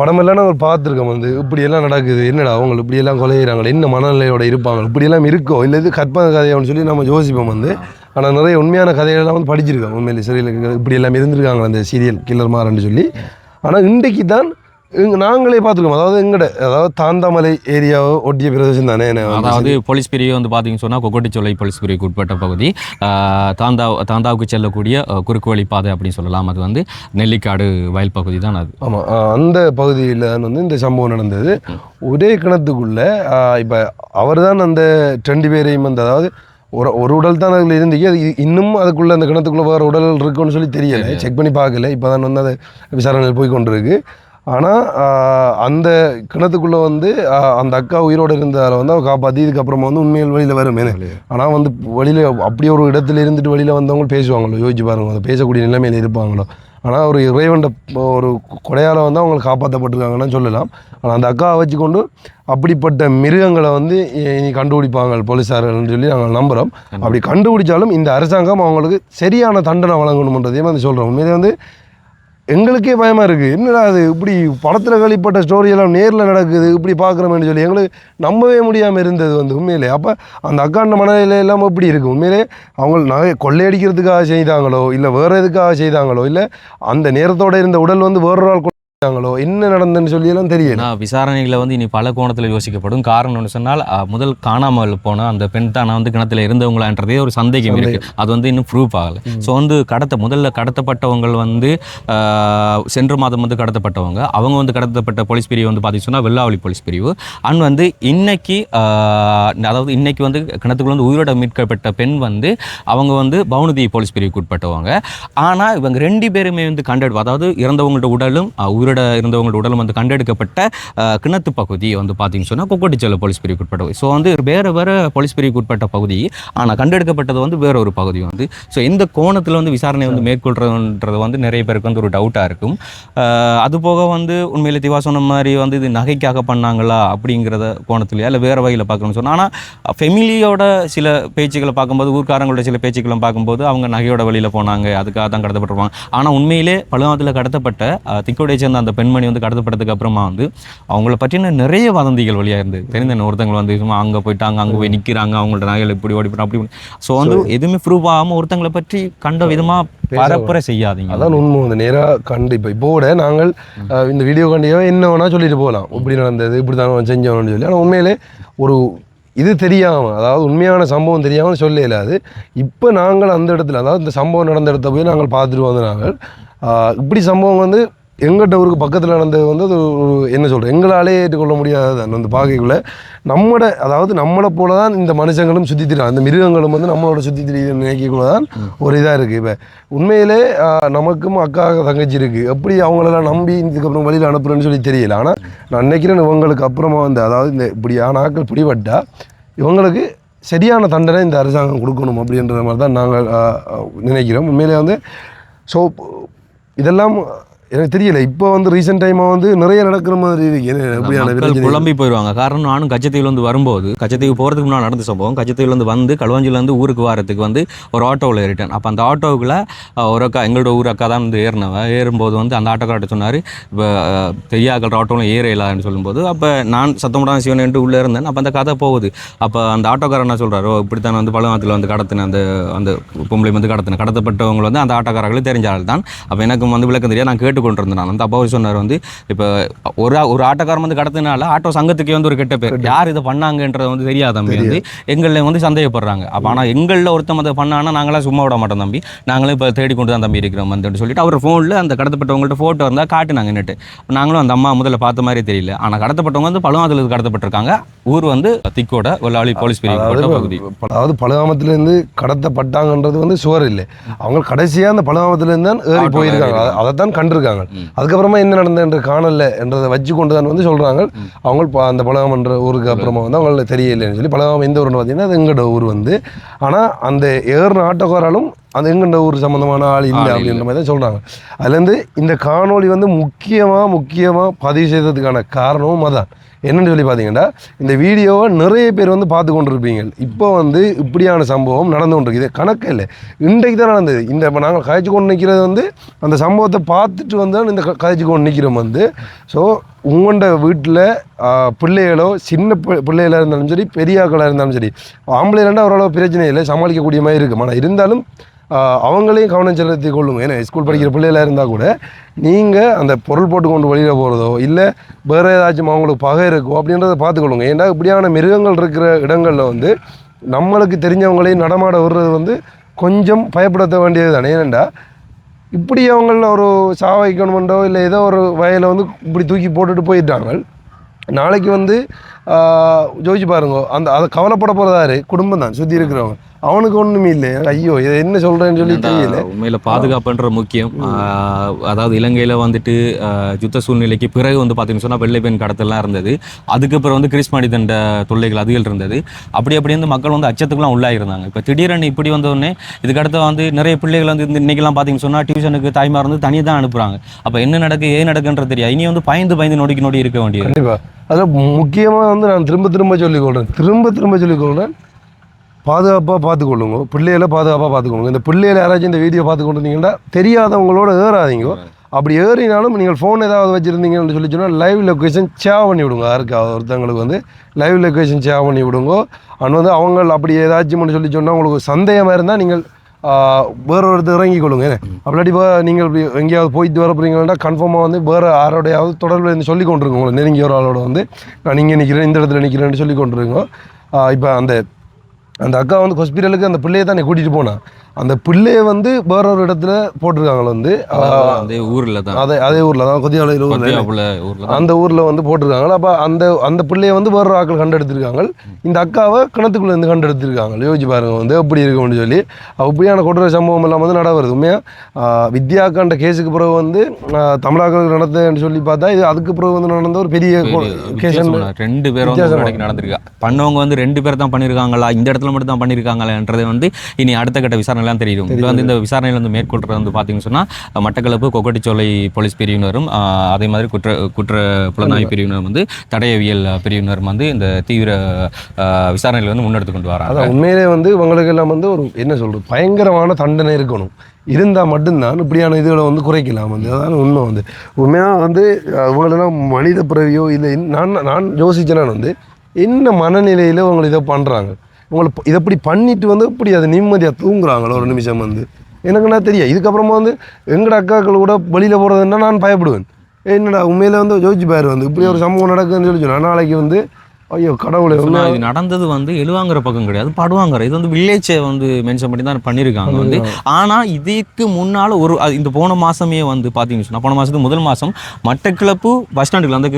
படமெல்லாம் நான் பார்த்துருக்கேன். வந்து இப்படியெல்லாம் நடக்குது, என்னடா அவங்க இப்படியெல்லாம் கொலையிறாங்களே, என்ன மனநிலையோட இருப்பாங்க, இப்படியெல்லாம் இருக்கோ இல்லை இது கற்பனை கதையோன்னு சொல்லி நம்ம யோசிப்போம் வந்து. ஆனால் நிறைய உண்மையான கதைகளெல்லாம் வந்து படிச்சிருக்கோம். உண்மையிலே சீரியல் இப்படி எல்லாம் இருந்திருக்காங்க அந்த சீரியல் கில்லர் மாறன்னு சொல்லி. ஆனால் இன்றைக்கு தான் நாங்களே பார்த்துருக்கோம். அதாவது தாந்தாமலை ஏரியாவை ஒட்டிய பிரதேசம் தானே. அதாவது போலீஸ் பிரிவு வந்து பார்த்தீங்கன்னு சொன்னால் கொக்கட்டிச்சோலை போலீஸ் பிரிவுக்கு உட்பட்ட பகுதி. தாந்தாவுக்கு செல்லக்கூடிய குறுக்கு வழி பாதை அப்படின்னு சொல்லலாம். அது வந்து நெல்லிக்காடு வயல் பகுதி தான் அது. ஆமாம், அந்த பகுதியில் வந்து இந்த சம்பவம் நடந்தது. ஒரே கிணத்துக்குள்ளே இப்போ அவர் தான் அந்த 2 பேரையும் வந்து, அதாவது ஒரு உடல் தான் அதில் இருந்துச்சு. அது இன்னும் அதுக்குள்ளே அந்த கிணத்துக்குள்ளே வேறு உடல்கள் இருக்குன்னு சொல்லி தெரியலை, செக் பண்ணி பார்க்கல. இப்போ தான் வந்து அது விசாரணையில் போய் கொண்டிருக்கு. ஆனால் அந்த கிணத்துக்குள்ளே வந்து அந்த அக்கா உயிரோடு இருந்ததால் வந்து அவள் காப்பாற்றி இதுக்கப்புறமா வந்து உண்மையில் வெளியில் வரும். ஆனால் வந்து வெளியில் அப்படியே ஒரு இடத்துல இருந்துட்டு வெளியில் வந்தவங்க பேசுவாங்களோ, யோசிச்சு பாருங்க, அதை பேசக்கூடிய நிலைமையில் இருப்பாங்களோ. ஆனால் ஒரு இறைவன்ட ஒரு கொடையால் வந்து அவங்களை காப்பாற்றப்பட்டிருக்காங்கன்னு சொல்லலாம். ஆனால் அந்த அக்காவை வச்சுக்கொண்டு அப்படிப்பட்ட மிருகங்களை வந்து இனி கண்டுபிடிப்பாங்க போலீஸார்கள்னு சொல்லி நாங்கள் நம்புகிறோம். அப்படி கண்டுபிடிச்சாலும் இந்த அரசாங்கம் அவங்களுக்கு சரியான தண்டனை வழங்கணுன்றதையும் வந்து சொல்கிறோம். உண்மையிலே வந்து எங்களுக்கே பயமாக இருக்குது. என்னடா அது இப்படி படத்தில் கழிப்பட்ட ஸ்டோரியெல்லாம் நேரில் நடக்குது இப்படி பார்க்குறோமேன்னு சொல்லி எங்களுக்கு நம்பவே முடியாமல் இருந்தது வந்து உண்மையிலே. அப்போ அந்த அக்காண்ட மனநிலை எல்லாம் இப்படி இருக்குது. உண்மையிலே அவங்க நகை கொள்ளையடிக்கிறதுக்காக செய்தாங்களோ இல்லை வேறு எதுக்காக செய்தாங்களோ இல்லை அந்த நேரத்தோடு இருந்த உடல் வந்து வேறொரு ஆள் என்ன நடந்ததுன்னு சொல்லி எல்லாம் தெரியல. விசாரணைகளை வந்து இனி பல கோணத்தில் யோசிக்கப்படும். காரணம்னு சொன்னால் முதல் காணாமல் போன அந்த பெண் தானே வந்து கிணத்துல இருந்தவங்களான்றதே ஒரு சந்தேகம் இருக்கு. அது வந்து இன்னும் ப்ரூஃப் ஆகலை. ஸோ வந்து முதல்ல கடத்தப்பட்டவங்க வந்து சென்ற மாதம் வந்து கடத்தப்பட்டவங்க, அவங்க வந்து கடத்தப்பட்ட போலீஸ் பிரிவு வந்து பார்த்தீங்கன்னா சொன்னால் வெள்ளாவளி போலீஸ் பிரிவு. அண்ட் வந்து இன்னைக்கு வந்து கிணத்துக்குள்ள வந்து உயிரோட மீட்கப்பட்ட பெண் வந்து அவங்க வந்து பவுனதி போலீஸ் பிரிவுக்கு உட்பட்டவங்க. ஆனால் இவங்க 2 பேருமே வந்து கண்டெடுப்பு, அதாவது இறந்தவங்களோட உடலும் இருந்தவங்களோட உடலும் வந்து கண்டெடுக்கப்பட்ட கிணத்து பகுதி வந்து பார்த்தீங்கன்னு சொன்னால் கொக்கட்டிச்சோலை போலீஸ் பிரிவுக்கு உட்பட்ட. ஸோ வந்து வேறு போலீஸ் பிரிவுக்கு உட்பட்ட பகுதி, ஆனால் கண்டெடுக்கப்பட்டது வந்து வேற ஒரு பகுதி வந்து. ஸோ இந்த கோணத்தில் வந்து விசாரணை வந்து மேற்கொள்றதுன்றது வந்து நிறைய பேருக்கு வந்து ஒரு டவுட்டாக இருக்கும். அதுபோக வந்து உண்மையிலே திவா சொன்ன மாதிரி வந்து இது நகைக்காக பண்ணாங்களா அப்படிங்கிறத கோணத்துலையா இல்லை வேறு வகையில் பார்க்கணும்னு சொன்னால். ஆனால் ஃபெமிலியோட சில பேச்சுக்களை பார்க்கும்போது, ஊர்க்காரங்களோட சில பேச்சுக்களை பார்க்கும்போது அவங்க நகையோட வழியில் போனாங்க, அதுக்காக தான் கடத்தப்பட்டிருப்பாங்க. ஆனால் உண்மையிலே பழுவாத்தில் கடத்தப்பட்ட திக்கோடைய சேர்ந்த அந்த பெண்மணி வந்து கடத்தப்பட்டதுக்கு அப்புறமா வந்து அவங்கள பற்றின நிறைய வதந்திகள் வழியாக இருந்தது. தெரிந்த ஒருத்தவங்க வந்து அங்கே போயிட்டாங்க, அங்கே போய் நிற்கிறாங்க, அவங்களோட நகைகள் இப்படி ஓடிப்போம் அப்படி. ஸோ வந்து எதுவுமே ப்ரூவ் ஆகாமல் ஒருத்தங்களை பற்றி கண்ட விதமாக பரப்புரை செய்யாதீங்க. அதான் உண்மை. வந்து நேராக கண்டிப்பாக இப்போ கூட நாங்கள் இந்த வீடியோ கண்டிப்பாக என்ன வேணால் சொல்லிட்டு போகலாம், இப்படி நடந்தது இப்படி தான் செஞ்சோம்னு சொல்லி. ஆனால் உண்மையிலே ஒரு இது தெரியாமல், அதாவது உண்மையான சம்பவம் தெரியாமல் சொல்ல இல்லாது. இப்போ நாங்கள் அந்த இடத்துல, அதாவது இந்த சம்பவம் நடந்த இடத்த போய் நாங்கள் பார்த்துட்டு வந்து நாங்கள் இப்படி சம்பவம் வந்து எங்கிட்ட ஊருக்கு பக்கத்தில் நடந்தது வந்து அது ஒரு என்ன சொல்கிறேன், எங்களாலே ஏற்றுக்கொள்ள முடியாதது அந்த பார்க்கக்குள்ளே. அதாவது நம்மளை போல தான் இந்த மனுஷங்களும் சுற்றி திரியும், அந்த மிருகங்களும் வந்து நம்மளோட சுற்றி திரியும் நினைக்கக்குள்ள தான் ஒரு இதாக இருக்குது. இப்போ உண்மையிலே நமக்கும் அக்கா தங்கச்சி இருக்குது, எப்படி அவங்களெல்லாம் நம்பி இதுக்கப்புறம் வழியில் அனுப்புகிறேன்னு சொல்லி தெரியல. ஆனால் நான் நினைக்கிறேன் இவங்களுக்கு அப்புறமா வந்து, அதாவது இந்த இப்படியான ஆட்கள் பிடிபட்டால் இவங்களுக்கு சரியான தண்டனை இந்த அரசாங்கம் கொடுக்கணும் அப்படின்ற மாதிரி தான் நாங்கள் நினைக்கிறோம். உண்மையிலே வந்து ஸோ இதெல்லாம் எனக்கு தெரியல. இப்போ வந்து ரீசெண்ட் டைமாக வந்து நிறைய நடக்கிற மாதிரி இருக்கு. குழம்பி போயிடுவாங்க. காரணம் நானும் கச்சத்தீவில் வந்து வரும்போது, கச்சத்தீவு போகிறதுக்கு முன்னாடி நடந்த சம்பவம், கச்சத்தீவில் வந்து களுவாஞ்சிலேருந்து ஊருக்கு வரத்துக்கு வந்து ஒரு ஆட்டோவில் ஏறிட்டேன். அப்போ அந்த ஆட்டோவுக்குள்ள ஒரு அக்கா, எங்களோட ஊர் அக்கா தான் வந்து ஏறும்போது வந்து அந்த ஆட்டோக்கார்ட்ட சொன்னார், இப்போ பெரியாக்கள் ஆட்டோவில் ஏறையிலான்னு சொல்லும்போது, அப்போ நான் சத்தமிடான சிவனேன்ட்டு உள்ளே இருந்தேன். அப்போ அந்த கதை போகுது. அப்போ அந்த ஆட்டோக்காரர் என்ன சொல்கிறாரோ, இப்படித்தான் வந்து பழமாத்தில் வந்து கடத்தின அந்த பொம்பளை வந்து கடத்தப்பட்டவங்க வந்து அந்த ஆட்டோக்காரர்களும் தெரிஞ்சால் தான். அப்போ எனக்கு வந்து விளக்கம் தெரியாது, நான் கேட்டு கேட்டுக்கொண்டு இருந்தேன். அந்த அப்பா சொன்னார் வந்து இப்போ ஒரு ஆட்டோக்காரன் வந்து கடத்தினால ஆட்டோ சங்கத்துக்கே வந்து ஒரு கெட்ட பேர், யார் இதை பண்ணாங்கன்றது வந்து தெரியாத தம்பி வந்து எங்களில் வந்து சந்தேகப்படுறாங்க. அப்போ ஆனால் எங்களில் ஒருத்தம் அதை பண்ணாங்கன்னா நாங்களாம் சும்மா விட மாட்டோம் தம்பி, நாங்களும் இப்போ தேடிக்கொண்டு தான் தம்பி இருக்கிறோம் வந்துட்டு சொல்லிட்டு அவர் ஃபோனில் அந்த கடத்தப்பட்டவங்கள்ட்ட ஃபோட்டோ இருந்தால் காட்டுனாங்க என்னட்டு. நாங்களும் அந்த அம்மா முதல்ல பார்த்த மாதிரி தெரியல. ஆனால் கடத்தப்பட்டவங்க வந்து பழுவாமத்தில் கடத்தப்பட்டிருக்காங்க. ஊர் வந்து திக்கோட வெள்ளாளி போலீஸ் பிரிவு பகுதி. அதாவது பழுவாமத்திலேருந்து கடத்தப்பட்டாங்கன்றது வந்து சுவர் இல்லை, அவங்க கடைசியாக அந்த பழுவாமத்திலேருந்து தான் ஏறி போயிருக்காங்க, அதை தான் கண்டிருக்காங்க. அதுக்கப்புறமா என்ன நடந்தது என்று காணல என்றதை வச்சு கொண்டு தான் வந்து சொல்கிறாங்க. அவங்க அந்த பழுவாமன்ற ஊருக்கு அப்புறமா வந்து அவங்களுக்கு தெரியலைன்னு சொல்லி. பழுவாம எந்த ஊர்னு பார்த்தீங்கன்னா அது எங்கட ஊர் வந்து. ஆனால் அந்த ஏறின ஆட்டோக்காராலும் அது எங்கண்ட ஊர் சம்மந்தமான ஆள் இல்லை அப்படின்ற மாதிரி தான் சொல்கிறாங்க. அதுலேருந்து இந்த காணொளி வந்து முக்கியமாக பதிவு செய்ததுக்கான காரணமும் அதான். என்னென்னு சொல்லி பார்த்தீங்கன்னா, இந்த வீடியோவை நிறைய பேர் வந்து பார்த்து கொண்டிருப்பீங்க. இப்போ வந்து இப்படியான சம்பவம் நடந்து கொண்டிருக்கு. இது கணக்கு இல்லை, இன்றைக்கு தான் நடந்தது. இந்த இப்போ நாங்கள் கதைச்சு கொண்டு நிற்கிறது வந்து அந்த சம்பவத்தை பார்த்துட்டு வந்து இந்த கதைச்சு கொண்டு நிற்கிறோம் வந்து. ஸோ உங்களோட வீட்டில் பிள்ளைகளோ சின்ன பிள்ளைகளாக இருந்தாலும் சரி, பெரியாக்களாக இருந்தாலும் சரி, ஆம்பளைலாண்டா ஓரளவு பிரச்சனை இல்லை, சமாளிக்கக்கூடிய மாதிரி இருக்கும். ஆனால் இருந்தாலும் அவங்களையும் கவனம் செலுத்தி கொள்ளுங்க. ஏன்னா ஸ்கூல் படிக்கிற பிள்ளைகளாக இருந்தால் கூட நீங்கள் அந்த பொருள் போட்டு கொண்டு வெளியில் போகிறதோ இல்லை வேறு ஏதாச்சும் அவங்களுக்கு பகை இருக்கோ அப்படின்றத பார்த்துக்கொள்ளுங்க. ஏன்னா இப்படியான மிருகங்கள் இருக்கிற இடங்களில் வந்து நம்மளுக்கு தெரிஞ்சவங்களையும் நடமாட விடுறது வந்து கொஞ்சம் பயப்படுத்த வேண்டியது தானே. ஏனெண்டா இப்படி அவங்கள ஒரு சாவைக்கணுமெண்டோ இல்லை ஏதோ ஒரு வயலை வந்து இப்படி தூக்கி போட்டுட்டு போயிட்டாங்க. நாளைக்கு வந்து ஜோதிச்சு பாருங்க, அதை கவலைப்பட போகிறதாரு குடும்பம் தான் சுற்றி இருக்கிறவங்க. அவனுக்கு ஒன்றுமே இல்லை. ஐயோ இதை என்ன சொல்கிறேன்னு சொல்லி தெரியல. உண்மையில் பாதுகாப்புன்ற முக்கியம். அதாவது இலங்கையில் வந்துட்டு யுத்த சூழ்நிலைக்கு பிறகு வந்து பார்த்தீங்கன்னு சொன்னால் வெள்ளை பெண் கடத்தலாம் இருந்தது. அதுக்கப்புறம் வந்து கிறிஸ்மணி தண்ட தொல்லைகள் அதிகள் இருந்தது. அப்படி வந்து மக்கள் வந்து அச்சத்துக்குலாம் உள்ளாயிருந்தாங்க. இப்போ திடீரென்னு இப்படி வந்தோடனே இதுக்கடுத்து வந்து நிறைய பிள்ளைகள் வந்து இன்றைக்கெல்லாம் பார்த்தீங்கன்னு சொன்னால் டியூஷனுக்கு தாய்மார் வந்து தனியாக தான் அனுப்புகிறாங்க. அப்போ என்ன நடக்கு ஏன் நடக்குன்றது தெரியாது. இனி வந்து பயந்து நொடி இருக்க வேண்டியது. கண்டிப்பாக அதில் முக்கியமாக வந்து நான் திரும்ப சொல்லிக்கொள்கிறேன், பாதுகாப்பாக பார்த்துக்கொள்ளுங்க, பிள்ளைகளை பாதுகாப்பாக பார்த்துக்கொள்ளுங்க. இந்த பிள்ளைகளை யாராச்சும் இந்த வீடியோ பார்த்து கொண்டு இருந்தீங்கன்னா தெரியாதவங்களோட ஏறாதீங்க. அப்படி ஏறினாலும் நீங்கள் ஃபோன் ஏதாவது வச்சுருந்தீங்கன்னு சொல்லி சொன்னால் லைவ் லொக்கேஷன் சேவ் பண்ணி விடுங்க. யாருக்காவது ஒருத்தவங்களுக்கு வந்து லைவ் லொக்கேஷன் சேவ் பண்ணி விடுங்க. அண்ட் வந்து அவங்க அப்படி ஏதாச்சும் சொல்லி சொன்னால் உங்களுக்கு சந்தேகமாக இருந்தால் நீங்கள் வேற ஒருத்தர் இறங்கி கொள்ளுங்க. அப்படி நீங்கள் இப்படி எங்கேயாவது போயிட்டு வர போகிறீங்கன்னா கன்ஃபார்மாக வந்து வேறு யாரோடையாவது தொடர்பில் இருந்து சொல்லி கொண்டிருங்க. உங்களை நெருங்கிய ஒரு ஆளோட வந்து நான் இங்கே நிற்கிறேன், இந்த இடத்துல நிற்கிறேன்னு சொல்லி கொண்டிருங்க. இப்போ அந்த அக்கா வந்து ஹாஸ்பிட்டலுக்கு அந்த பிள்ளையை தான் கூட்டிகிட்டு போனான். அந்த பிள்ளையை வந்து வேற ஒரு இடத்துல போட்டிருக்காங்க வந்து அதே ஊரில் தான் கொத்தியாளையில் அந்த ஊரில் வந்து போட்டிருக்காங்க. அப்போ அந்த பிள்ளையை வந்து வேற ஆட்கள் கண்டெடுத்திருக்காங்க. இந்த அக்காவை கிணத்துக்குள்ளே இருந்து கண்டெடுத்திருக்காங்க. யோசிச்சு பாருங்க வந்து எப்படி இருக்கும்னு சொல்லி. அப்படியான கொடூர சம்பவம் எல்லாம் வந்து நடவருது. உண்மையாக வித்யாக்காண்ட கேஸுக்கு பிறகு வந்து தமிழாக்களுக்கு நடந்ததுன்னு சொல்லி பார்த்தா இது அதுக்கு பிறகு வந்து நடந்த ஒரு பெரிய கேஸ். 2 பேரும் நடந்திருக்கா. பண்ணவங்க வந்து 2 பேர் தான் பண்ணியிருக்காங்களா, இந்த இடத்துல மட்டும் தான் பண்ணியிருக்காங்களான்றது வந்து இனி அடுத்த கட்ட விசாரணை தெரியும். இப்போ வந்து இந்த விசாரணையில் வந்து மேற்கொள்றது வந்து பார்த்தீங்கன்னு சொன்னால் மட்டக்களப்பு கொக்கட்டிச்சோலை போலீஸ் பிரிவினரும் அதே மாதிரி குற்ற புலனாய்வு பிரிவினரும் வந்து தடயவியல் பிரிவினரும் வந்து இந்த தீவிர விசாரணையில் வந்து முன்னெடுத்து கொண்டு வராங்க. அதான் உண்மையிலே வந்து இவங்களுக்கு எல்லாம் வந்து ஒரு என்ன சொல்கிறது பயங்கரமான தண்டனை இருக்கணும். இருந்தால் மட்டும்தான் இப்படியான இதுகளை வந்து குறைக்கலாம் வந்து. அதான் உண்மை வந்து உண்மையாக வந்து இவங்களெல்லாம் மனித பிறவியோ இல்லை நான் யோசிச்சேன்னா வந்து என்ன மனநிலையில் இவங்க இதை பண்ணுறாங்க. உங்களை இதை இப்படி பண்ணிட்டு வந்து இப்படி அதை நிம்மதியாக தூங்குறாங்களோ ஒரு நிமிஷம் வந்து எனக்குன்னா தெரியும். இதுக்கப்புறமா வந்து எங்கட அக்காக்கள் கூட வெளியில் போகிறதுன்னா நான் பயப்படுவேன். என்னடா உண்மையில் வந்து யோசிச்சு பாரு வந்து இப்படி ஒரு சம்பவம் நடக்குதுன்னு சொல்லி சொன்னால் நாளைக்கு வந்து ஐயோ கடவுளை இது நடந்தது வந்து எழுவாங்கிற பக்கம் கிடையாது, படுவாங்கிற. இது வந்து வில்லேஜை வந்து மென்ஷன் பண்ணி தான் பண்ணியிருக்காங்க வந்து. ஆனால் இதுக்கு முன்னால் இந்த போன மாதமே வந்து பார்த்தீங்கன்னு சொன்னால் போன மாதத்துக்கு முதல் மாதம் மட்டக்களப்பு பஸ் ஸ்டாண்டுகள் அந்த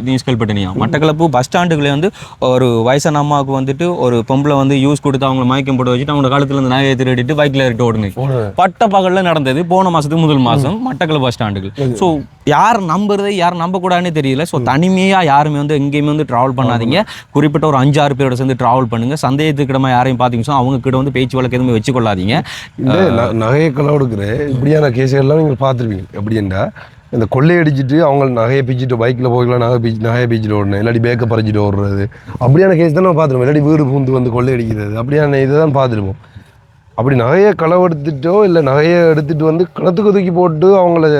நியூஸ் கேள்விப்பட்டீங்க. மட்டக்களப்பு பஸ் ஸ்டாண்டுகளே வந்து ஒரு வயசான அம்மாவுக்கு வந்துட்டு ஒரு பொம்பளை வந்து யூஸ் கொடுத்து அவங்க மயக்கம் போட்டு வச்சுட்டு அவங்க காலத்தில் இருந்து நகையை திருடிட்டு பைக்கில் ஏறிட்டு ஓடுங்க. பட்ட பகலில் நடந்தது போன மாதத்துக்கு முதல் மாதம் மட்டக்களப்பு பஸ் ஸ்டாண்டுகள். ஸோ யார் நம்புறது யார் நம்பக்கூடாதுன்னு தெரியல. ஸோ தனிமையாக யாருமே வந்து எங்கேயுமே வந்து ட்ராவல் பண்ணாதீங்க. குறிப்பிட்ட ஒரு 5-6 பேரோட சேர்ந்து டிராவல் பண்ணுங்க. சந்தேகத்துக்கிடமா யாரையும் பார்த்தீங்கன்னா அவங்க கிட்ட வந்து பேச்சு வழக்கு எதுவுமே வச்சுக்கொள்ளாதீங்க. இந்த நகையை களவெடுக்கிற இப்படியான கேஸுகள்லாம் நீங்கள் பார்த்துருப்பீங்க. எப்படின்னா இந்த கொள்ளையடிச்சிட்டு அவங்க நகையை பிச்சுட்டு பைக்கில் போய்க்கலாம் நகையை பிச்சுட்டு ஓடணும், இல்லாட்டி பேக்கை பறிச்சிட்டு ஓடுறது அப்படியான கேஸ் தான் நம்ம பார்த்துருப்போம். இல்லாட்டி வீடு பூந்து வந்து கொள்ளையடிக்கிறது அப்படியான இதை தான் பார்த்துருப்போம். அப்படி நகையை களவெடுத்துட்டோ இல்லை நகையை எடுத்துகிட்டு வந்து கிணத்துக்கு தூக்கி போட்டு அவங்கள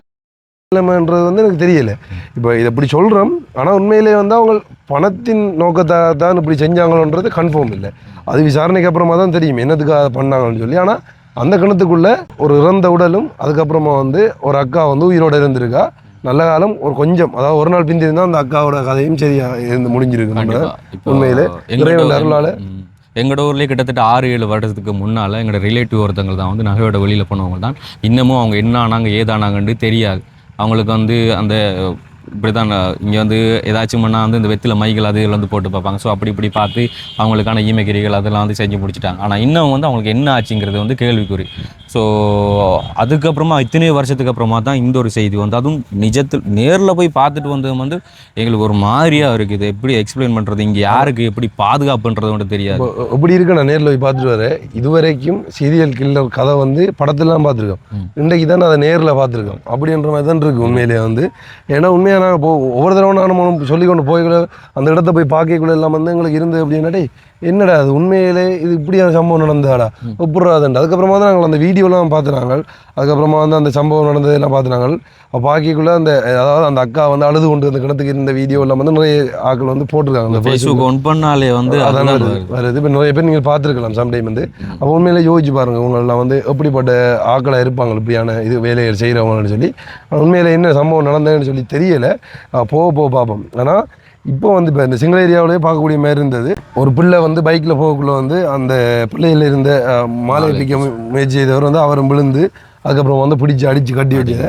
நிலைமைன்றது வந்து எனக்கு தெரியலை. இப்போ இதை இப்படி சொல்கிறோம், ஆனால் உண்மையிலே வந்து அவங்க பணத்தின் நோக்கத்தை தான் இப்படி செஞ்சாங்களோன்றது கன்ஃபார்ம் இல்லை. அது விசாரணைக்கு அப்புறமா தான் தெரியும் என்னதுக்காக பண்ணாங்கன்னு சொல்லி. ஆனால் அந்த கிணத்துக்குள்ளே ஒரு இறந்த உடலும் அதுக்கப்புறமா வந்து ஒரு அக்கா வந்து உயிரோடு இருந்திருக்கா. நல்ல காலம் ஒரு கொஞ்சம், அதாவது ஒரு நாள் பிந்தி இருந்தால் அந்த அக்காவோட கதையும் சரியா இருந்து முடிஞ்சிருக்கு. உண்மையிலே இறைவன் அருளால் எங்களோட ஊர்லேயே கிட்டத்தட்ட 6-7 வருடத்துக்கு முன்னால் எங்களோட ரிலேட்டிவ் ஒருத்தங்க தான் வந்து நகையோட வெளியில் போனவங்க தான் இன்னமும் அவங்க என்ன ஆனாங்க ஏதானாங்கன்னு தெரியாது. அவங்களுக்கு வந்து அந்த இப்படி தான் இங்கே வந்து ஏதாச்சும் பண்ணால் வந்து இந்த வெத்தில மைகள் அது இதில் வந்து போட்டு பார்ப்பாங்க. ஸோ அப்படி இப்படி பார்த்து அவங்களுக்கான ஈமைக்கிரிகள் அதெல்லாம் வந்து செஞ்சு முடிச்சுட்டாங்க. ஆனால் இன்னும் வந்து அவங்களுக்கு என்ன ஆச்சுங்கிறது வந்து கேள்விக்குறி. ஸோ அதுக்கப்புறமா இத்தனை வருஷத்துக்கு அப்புறமா தான் இந்த ஒரு செய்தி வந்து, அதுவும் நிஜத்தில் நேரில் போய் பார்த்துட்டு வந்தது வந்து எங்களுக்கு ஒரு மாதிரியாக இருக்குது. எப்படி எக்ஸ்பிளைன் பண்ணுறது, இங்கே யாருக்கு எப்படி பாதுகாப்புன்றது மட்டும் தெரியாது. எப்படி இருக்கு. நான் நேரில் போய் பார்த்துட்டு வரேன். இதுவரைக்கும் சீரியல் கில்லர் கதை வந்து படத்துலாம் பார்த்துருக்கோம், இன்றைக்கு தான் அதை நேரில் பார்த்துருக்கோம் அப்படின்ற மாதிரி தான் இருக்குது உண்மையிலேயே வந்து. ஏன்னா உண்மையாக நாங்கள் ஒவ்வொரு தடவை நானும் சொல்லி கொண்டு போய்க்குள்ள அந்த இடத்த போய் பார்க்கக்குள்ள எல்லாம் வந்து எங்களுக்கு இருந்து அப்படின்னாடே என்னடா அது உண்மையிலே இது இப்படியான சம்பவம் நடந்தாடா ஒப்புறாதுண்டு. அதுக்கப்புறமா தான் நாங்கள் அந்த வீடியோலாம் பார்த்துனாங்க. அதுக்கப்புறமா வந்து அந்த சம்பவம் நடந்ததெல்லாம் பார்த்துனாங்க. அப்போ பார்க்கக்குள்ள அந்த அதாவது அந்த அக்கா வந்து அழுது கொண்டு அந்த கிணத்துக்கு இருந்த வீடியோ எல்லாம் வந்து நிறைய ஆக்கள் வந்து போட்டிருக்காங்க. அந்த ஃபேஸ்புக் ஒன் பண்ணாலே வந்து அதான் வருது. இப்போ நிறைய பேர் நீங்கள் பார்த்துருக்கலாம் சம்டைம் வந்து. அப்போ உண்மையிலே யோசிச்சு பாருங்கள் இவங்கெல்லாம் வந்து எப்படிப்பட்ட ஆக்களாக இருப்பாங்க இப்படியான இது வேலையை செய்கிறவங்கன்னு சொல்லி. உண்மையிலே என்ன சம்பவம் நடந்ததுன்னு சொல்லி தெரியலை, போக பார்ப்போம். ஆனால் இப்போ வந்து இப்போ இந்த சிங்கள ஏரியாவிலேயே பார்க்கக்கூடிய மாதிரி இருந்தது. ஒரு பிள்ளை வந்து பைக்கில் போகக்குள்ள வந்து அந்த பிள்ளையில் இருந்த மாலை பிடிக்க முயற்சி செய்தவர் வந்து அவரும் விழுந்து அதுக்கப்புறம் வந்து பிடிச்சி அடித்து கட்டி வச்சது.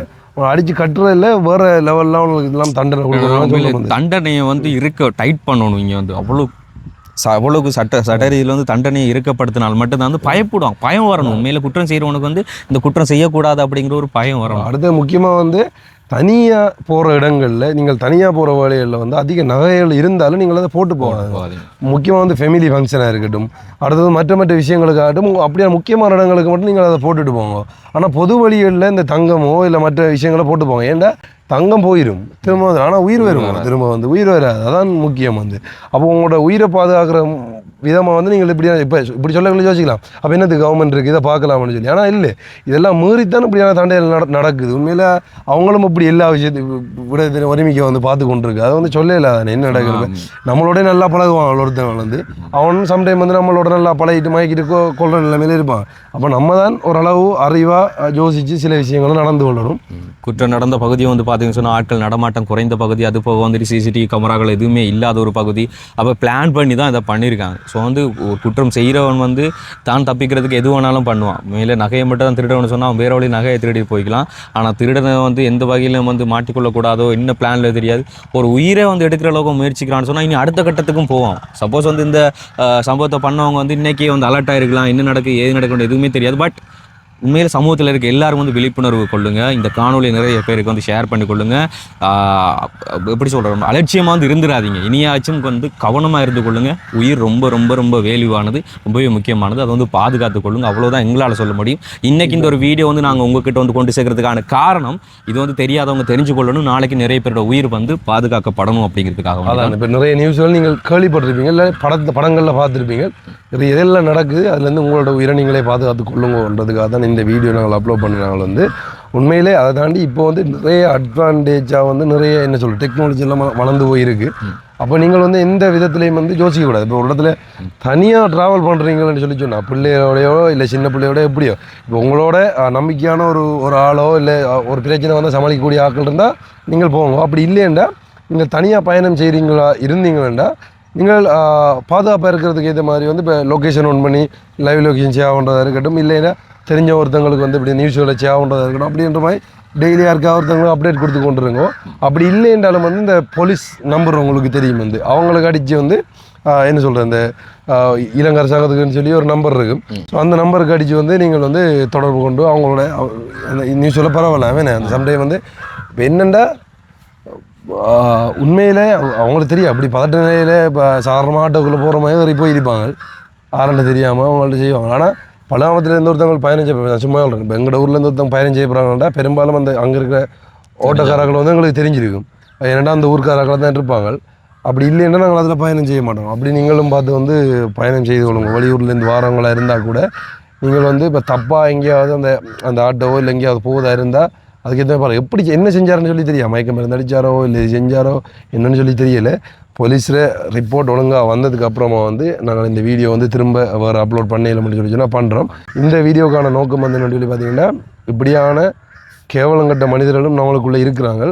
அடித்து கட்டுறதில்ல வேறு லெவல்லாம் அவங்களுக்கு இதெல்லாம் தண்டனை கொடுக்கணும். தண்டனையை வந்து இருக்க டைட் பண்ணணும். இங்கே வந்து அவ்வளோக்கு சட்ட ரீதியில் வந்து தண்டனையை இருக்கப்படுத்தினால் மட்டும்தான் வந்து பயப்படுவாங்க. பயம் வரணும். உண்மையில குற்றம் செய்கிறவனுக்கு வந்து இந்த குற்றம் செய்யக்கூடாது அப்படிங்கிற ஒரு பயம் வரணும். அடுத்து முக்கியமாக வந்து தனியாக போகிற இடங்களில், நீங்கள் தனியாக போகிற வேலைகளில் வந்து அதிக நகைகள் இருந்தாலும் நீங்கள் அதை போட்டு போகாது. முக்கியமாக வந்து ஃபேமிலி ஃபங்க்ஷனாக இருக்கட்டும், அடுத்தது மற்ற விஷயங்களுக்காகட்டும், அப்படியே முக்கியமான இடங்களுக்கு மட்டும் நீங்கள் அதை போட்டுட்டு போங்க. ஆனால் பொது வழிகளில் இந்த தங்கமோ இல்லை மற்ற விஷயங்களை போட்டு போங்க. ஏன்டா தங்கம் போயிடும் திரும்ப, ஆனால் உயிர் வரும் திரும்ப வந்து உயிர் வராது. அதான் முக்கியம் வந்து. அப்போ உங்களோட உயிரை பாதுகாக்கிற விதமாக வந்து நீங்கள் இப்படி சொல்ல யோசிக்கலாம். அப்போ என்னது கவர்மெண்ட் இருக்குது இதை பார்க்கலாம்னு சொல்லி. ஆனால் இல்லை, இதெல்லாம் மீறித்தான் இப்படியான தண்டைகள் நடக்குது. உண்மையில் அவங்களும் இப்படி எல்லா விஷயத்தையும் விட உரிமைக்க வந்து பார்த்து கொண்டிருக்கு. அதை வந்து சொல்லல என்ன நடக்குது. நம்மளோட நல்லா பழகுவான் ஒருத்தவங்க வந்து, அவனும் சம்டைம் வந்து நம்மளோட நல்லா பழகிட்டு மயக்கிட்டு கொள்கிற நிலைமையில இருப்பான். அப்போ நம்ம தான் ஓரளவு அறிவாக யோசித்து சில விஷயங்களும் நடந்து கொள்ளணும். குற்றம் நடந்த பகுதியை வந்து பார்த்தீங்கன்னு சொன்னால் ஆட்கள் நடமாட்டம் குறைந்த பகுதி, அது போக வந்துட்டு சிசிடிவி கேமராக்கள் எதுவுமே இல்லாத ஒரு பகுதி. அப்போ பிளான் பண்ணி தான் இதை பண்ணியிருக்காங்க. ஸோ வந்து குற்றம் செய்கிறவன் வந்து தான் தப்பிக்கிறதுக்கு எது வேணாலும் பண்ணுவான். மேலே நகையை மட்டும் தான் திருடவனு சொன்னால் அவன் வேற வழி நகையை திருடி போய்க்கலாம். ஆனால் திருடனை வந்து எந்த வகையிலும் வந்து மாட்டிக்கொள்ளக்கூடாதோ என்ன பிளானில் தெரியாது. ஒரு உயிரை வந்து எடுக்கிற அளவுக்கு முயற்சிக்கிறான்னு சொன்னால் இனி அடுத்த கட்டத்துக்கும் போவான். சப்போஸ் வந்து இந்த சம்பவத்தை பண்ணவங்க வந்து இன்றைக்கே வந்து அலர்ட் ஆகிருக்கலாம், என்ன நடக்குது ஏது நடக்கணும் எதுவுமே தெரியாது. பட் உண்மையில் சமூகத்தில் இருக்க எல்லாரும் வந்து விழிப்புணர்வு கொள்ளுங்கள். இந்த காணொலி நிறைய பேருக்கு வந்து ஷேர் பண்ணி கொள்ளுங்கள். எப்படி சொல்கிறோம், அலட்சியமாக வந்து இருந்துடாதீங்க. இனியாச்சும் வந்து கவனமாக இருந்து கொள்ளுங்கள். உயிர் ரொம்ப ரொம்ப ரொம்ப வேல்யூவானது, ரொம்பவே முக்கியமானது. அதை வந்து பாதுகாத்து கொள்ளுங்கள். அவ்வளோதான் எங்களால் சொல்ல முடியும். இன்றைக்கி இந்த ஒரு வீடியோ வந்து நாங்கள் உங்ககிட்ட வந்து கொண்டு சேர்க்கறதுக்கான காரணம் இது வந்து தெரியாதவங்க தெரிஞ்சு கொள்ளணும். நாளைக்கு நிறைய பேரோட உயிர் வந்து பாதுகாக்கப்படணும் அப்படிங்கிறதுக்காக. அதான் இப்போ நிறைய நியூஸ்கள் நீங்கள் கேள்விப்பட்டிருப்பீங்க, இல்லை படங்களில் பார்த்துருப்பீங்க. இது எதெல்லாம் நடக்குது, அதுலேருந்து உங்களோட உயிரை நீங்களே பாதுகாத்து கொள்ளுங்கன்றதுக்காக தான் இந்த வீடியோ நாங்கள் அப்லோட் பண்ணுறாங்க வந்து. உண்மையிலே அதை தாண்டி இப்போ வந்து நிறைய அட்வான்டேஜாக வந்து நிறைய என்ன சொல்ல டெக்னாலஜி எல்லாம் வளர்ந்து போயிருக்கு. அப்போ நீங்கள் வந்து எந்த விதத்துலையும் வந்து யோசிக்கக்கூடாது. இப்போ ஒரு இடத்துல தனியாக ட்ராவல் பண்ணுறீங்கன்னு சொல்லி சொன்னால் பிள்ளையோடையோ இல்லை சின்ன பிள்ளையோட எப்படியோ, இப்போ உங்களோட நம்பிக்கையான ஒரு ஆளோ இல்லை ஒரு பிரச்சனை வந்து சமாளிக்கக்கூடிய ஆட்கள் இருந்தால் நீங்கள் போங்க. அப்படி இல்லையேண்டா நீங்கள் தனியாக பயணம் இருந்தீங்களா நீங்கள் பாதுகாப்பாக இருக்கிறதுக்கு ஏற்ற மாதிரி வந்து இப்போ லொக்கேஷன் ஒன் பண்ணி லைவ் லொக்கேஷன் சேவ் பண்ணுறதா இருக்கட்டும், இல்லைன்னா தெரிஞ்ச ஒருத்தங்களுக்கு வந்து இப்படி நியூஸ்களை சேவ் பண்ணுறதா இருக்கட்டும், அப்படின்ற மாதிரி டெய்லி யாருக்கா ஒருத்தவங்களும் அப்டேட் கொடுத்து கொண்டுருங்க. அப்படி இல்லைன்றாலும் வந்து இந்த போலீஸ் நம்பர் உங்களுக்கு தெரியும் வந்து, அவங்களுக்கு அடித்து வந்து என்ன சொல்கிறது இந்த இளங்கர சகத்துக்குன்னு சொல்லி ஒரு நம்பர் இருக்கும். ஸோ அந்த நம்பருக்கு அடித்து வந்து நீங்கள் வந்து தொடர்பு கொண்டு அவங்களோட நியூஸில் பரவாயில்ல வேணே அந்த சம்டைம் வந்து இப்போ என்னென்னா உண்மையில் அவங்களுக்கு தெரியும் அப்படி பதட்ட நிலையில் இப்போ சாதாரணமாக ஆட்டோக்குள்ளே போகிற மாதிரி வரை போயிருப்பாங்க, ஆரண்ட தெரியாமல் அவங்கள்ட்ட செய்வாங்க. ஆனால் பல்லாமத்துலேருந்து ஒருத்தவங்க பயணம் செய்ய சும்மா சொல்கிறேன். இப்போ எங்களோட ஊர்லேருந்து ஒருத்தவங்க பயணம் செய்ய போகிறாங்கன்னா பெரும்பாலும் அந்த அங்கே இருக்கிற ஓட்டக்காரர்கள் வந்து எங்களுக்கு தெரிஞ்சிருக்கும். ஏன்னா அந்த ஊர்க்காரர்கள் தான் இருப்பாங்க. அப்படி இல்லைன்னா நாங்கள் அதில் பயணம் செய்ய மாட்டோம். அப்படி நீங்களும் பார்த்து வந்து பயணம் செய்து கொள்ளுங்க. வெளியூர்லேருந்து வாரங்களாக இருந்தால் கூட நீங்கள் வந்து இப்போ தப்பாக எங்கேயாவது அந்த ஆட்டோவோ இல்லை எங்கேயாவது போவதாக இருந்தால் அதுக்கேற்ற பாருங்க எப்படி என்ன செஞ்சாருன்னு சொல்லி தெரியாது, மயக்க மருந்து அடித்தாரோ இல்லை செஞ்சாரோ என்னன்னு சொல்லி தெரியல. போலீஸில் ரிப்போர்ட் ஒழுங்காக வந்ததுக்கு அப்புறமா வந்து நாங்கள் இந்த வீடியோ வந்து திரும்ப வேறு அப்லோட் பண்ணல சொல்லி சொன்னால் பண்ணுறோம். இந்த வீடியோக்கான நோக்கம் வந்து என்னன்னு சொல்லி பார்த்தீங்கன்னா, இப்படியான கேவலங்கட்ட மனிதர்களும் நம்மளுக்குள்ளே இருக்கிறாங்க.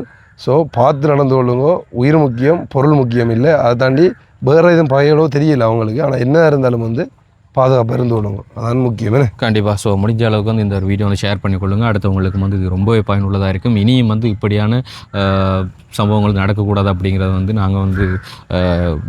ஸோ பார்த்து நடந்து கொள்ளுங்கோ. உயிர் முக்கியம், பொருள் முக்கியம் இல்லை. அதை தாண்டி வேறு எதுவும் பகைகளோ தெரியல அவங்களுக்கு. ஆனால் என்ன இருந்தாலும் வந்து பாதுகாப்பாக இருந்து கொள்ளுங்க, அதான் முக்கியம். கண்டிப்பாக. ஸோ முடிஞ்ச அளவுக்கு வந்து இந்த ஒரு வீடியோ வந்து ஷேர் பண்ணிக்கொள்ளுங்க. அடுத்தவங்களுக்கு வந்து இது ரொம்பவே பயனுள்ளதாக இருக்கும். இனியும் வந்து இப்படியான சம்பவங்கள் நடக்கக்கூடாது அப்படிங்கிறத வந்து நாங்கள் வந்து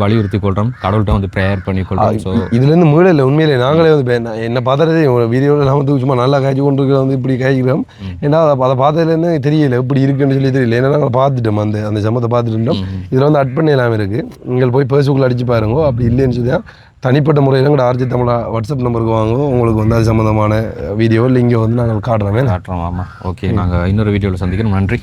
வலியுறுத்தி கொள்கிறோம். கடவுள்கிட்ட வந்து ப்ரேயர் பண்ணிக்கொள்கிறோம். ஸோ இதுலேருந்து மீளல உண்மையிலே நாங்களே வந்து என்ன பார்த்தாலே வீடியோவில் நான் வந்து சும்மா நல்லா காய்ச்சி கொண்டு இருக்கிற வந்து இப்படி காய்க்கிறோம். ஏன்னா அதை பார்த்ததுலேருந்து தெரியல எப்படி இருக்குன்னு சொல்லி தெரியல. ஏன்னா நாங்கள் பார்த்துட்டோம், அந்த சம்பவத்தை பார்த்துட்டோம். இதில் வந்து அட் பண்ணி எல்லாமே இருக்குது. நீங்கள் போய் பேஸ்புக்கில் அடித்து பாருங்க. அப்படி இல்லைன்னு சொல்லி தனிப்பட்ட முறையில் கூட RJ தமிழா வாட்ஸ்அப் நம்பருக்கு வாங்க. உங்களுக்கு வந்து அது சம்மந்தமான வீடியோ இல்லை இங்கே வந்து நாங்கள் காட்டுறோம். ஆமாம். ஓகே, நாங்கள் இன்னொரு வீடியோவில் சந்திக்கிறோம். நன்றி.